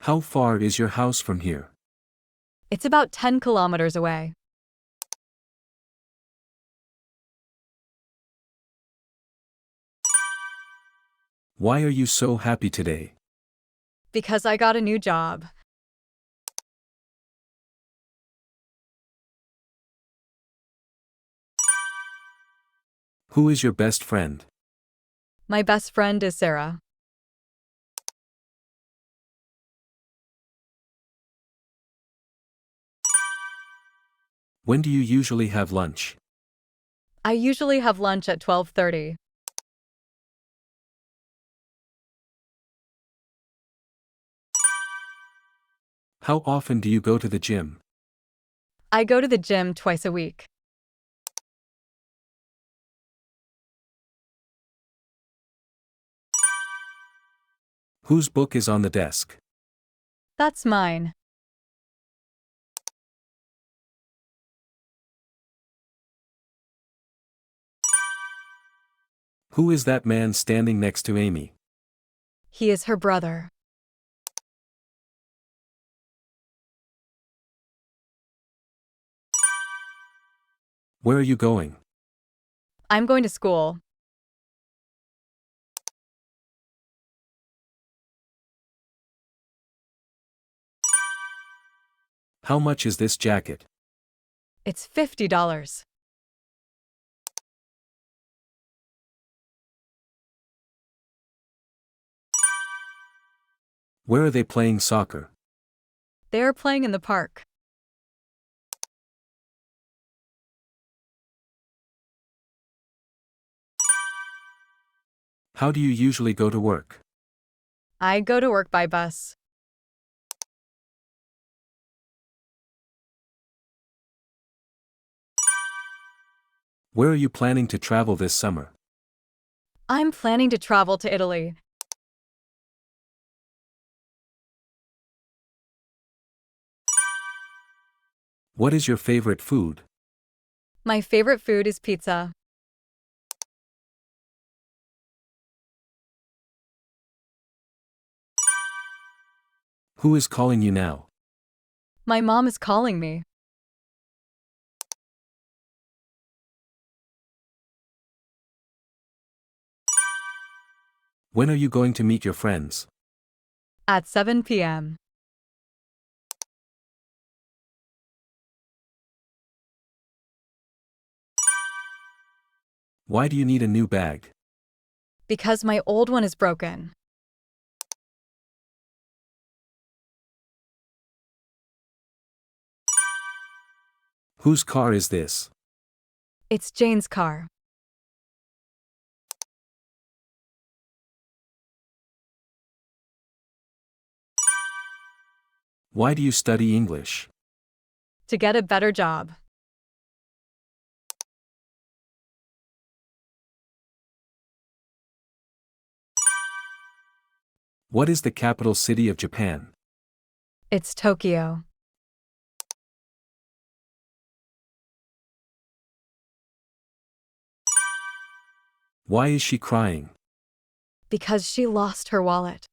How far is your house from here? It's about 10 kilometers away. Why are you so happy today? Because I got a new job. Who is your best friend? My best friend is Sarah. When do you usually have lunch? I usually have lunch at 12:30. How often do you go to the gym? I go to the gym twice a week. Whose book is on the desk? That's mine. Who is that man standing next to Amy? He is her brother. Where are you going? I'm going to school. How much is this jacket? It's $50. Where are they playing soccer? They are playing in the park. How do you usually go to work? I go to work by bus. Where are you planning to travel this summer? I'm planning to travel to Italy. What is your favorite food? My favorite food is pizza. Who is calling you now? My mom is calling me. When are you going to meet your friends? At 7 p.m. Why do you need a new bag? Because my old one is broken. Whose car is this? It's Jane's car. Why do you study English? To get a better job. What is the capital city of Japan? It's Tokyo. Why is she crying? Because she lost her wallet.